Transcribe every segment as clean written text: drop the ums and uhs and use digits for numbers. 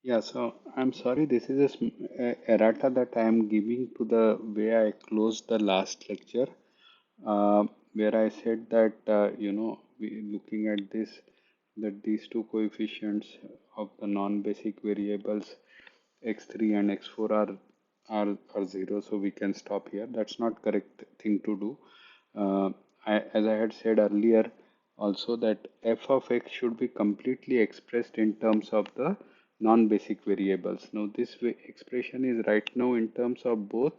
Yeah, so I'm sorry, this is errata that I am giving to the way I closed the last lecture, uh, where I said that, looking at this, that these two coefficients of the non-basic variables x3 and x4 are zero, so we can stop here. That's not correct thing to do. As I had said earlier, also that f of x should be completely expressed in terms of the non-basic variables. Now, this expression is right now in terms of both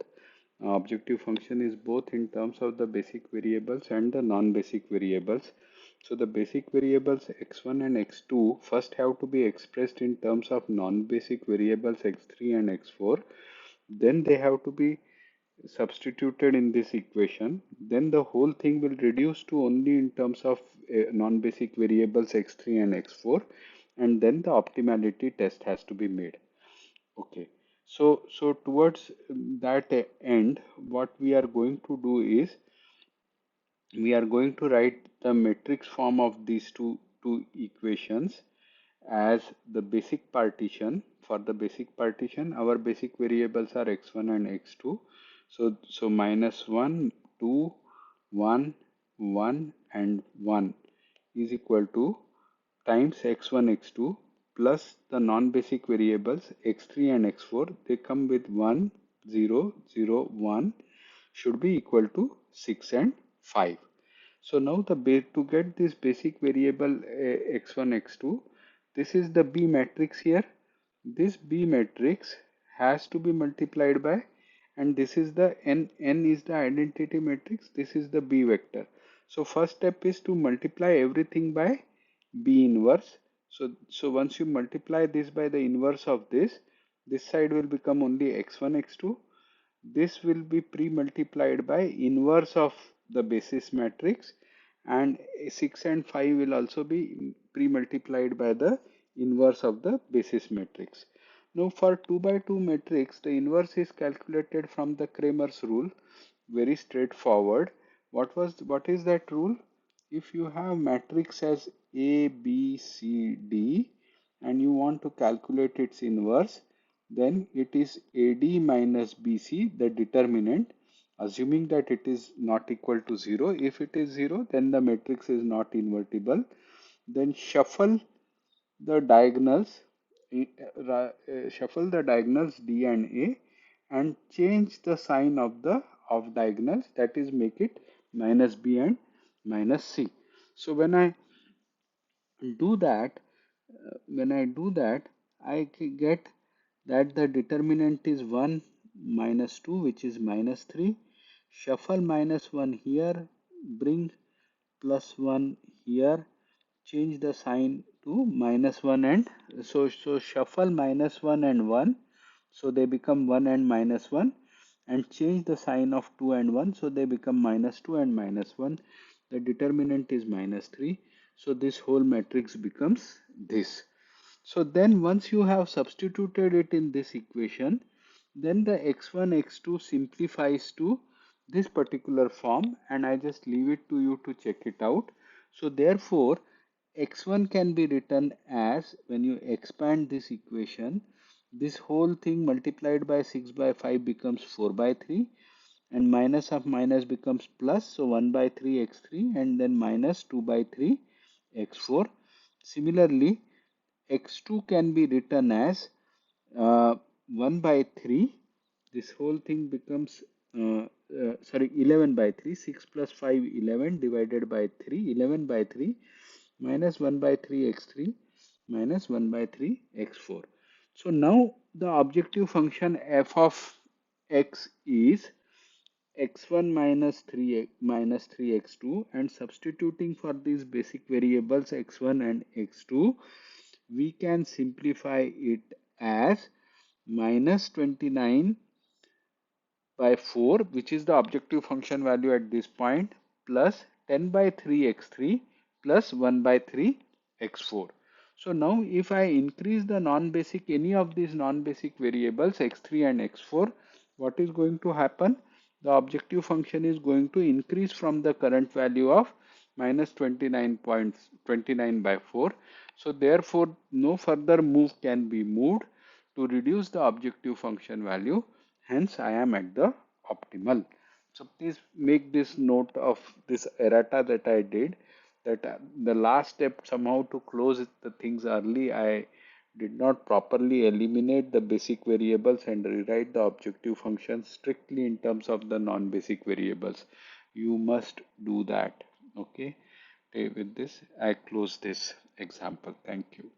objective function is both in terms of the basic variables and the non-basic variables. So the basic variables x1 and x2 first have to be expressed in terms of non-basic variables x3 and x4. Then they have to be substituted in this equation. Then the whole thing will reduce to only in terms of non-basic variables x3 and x4. And then the optimality test has to be made. Okay. So towards that end, what we are going to do is we are going to write the matrix form of these two equations as the basic partition. For the basic partition, our basic variables are x1 and x2. So minus 1, 2, 1, 1 and 1 is equal to times x1, x2 plus the non-basic variables x3 and x4. They come with 1, 0, 0, 1 should be equal to 6 and 5. So now to get this basic variable x1, x2, this is the B matrix here. This B matrix has to be multiplied by, and this is the n is the identity matrix. This is the B vector. So first step is to multiply everything by B inverse. So once you multiply this by the inverse of this side will become only x1, x2. This will be pre-multiplied by inverse of the basis matrix, and 6 and 5 will also be pre-multiplied by the inverse of the basis matrix. Now for 2 by 2 matrix, the inverse is calculated from the Cramer's rule. Very straightforward. What is that rule? If you have matrix as A, B, C, D and you want to calculate its inverse, then it is AD minus BC, the determinant, assuming that it is not equal to 0. If it is 0, then the matrix is not invertible. Then the diagonals, shuffle the diagonals D and A and change the sign of the of diagonals, that is make it minus B and minus C. So do that, when I do that, I get that the determinant is 1 minus 2, which is minus 3. Shuffle minus 1 here, bring plus 1 here, change the sign to minus 1 and so shuffle minus 1 and 1, so they become 1 and minus 1, and change the sign of 2 and 1, so they become minus 2 and minus 1. The determinant is minus 3, so this whole matrix becomes this. So then once you have substituted it in this equation, then the x1, x2 simplifies to this particular form, and I just leave it to you to check it out. So therefore, x1 can be written as, when you expand this equation, this whole thing multiplied by 6 by 5 becomes 4 by 3, and minus of minus becomes plus, so 1 by 3 x3 and then minus 2 by 3 x4. Similarly, x2 can be written as 1 by 3. This whole thing becomes 11 by 3. 6 plus 5, 11 divided by 3. 11 by 3 minus 1 by 3 x3 minus 1 by 3 x4. So now the objective function f of x is x1 minus 3 minus 3x2, and substituting for these basic variables x1 and x2, we can simplify it as minus 29 by 4, which is the objective function value at this point, plus 10 by 3 x3 plus 1 by 3 x4. So now if I increase the non-basic, any of these non-basic variables x3 and x4, what is going to happen? The objective function is going to increase from the current value of minus 29.29 by 4. So therefore no further move can be moved. to reduce the objective function value. Hence, I am at the optimal. So please make this note of this errata that I did, that the last step somehow to close the things early, I did not properly eliminate the basic variables and rewrite the objective function strictly in terms of the non-basic variables. You must do that. Okay. Okay, with this, I close this example. Thank you.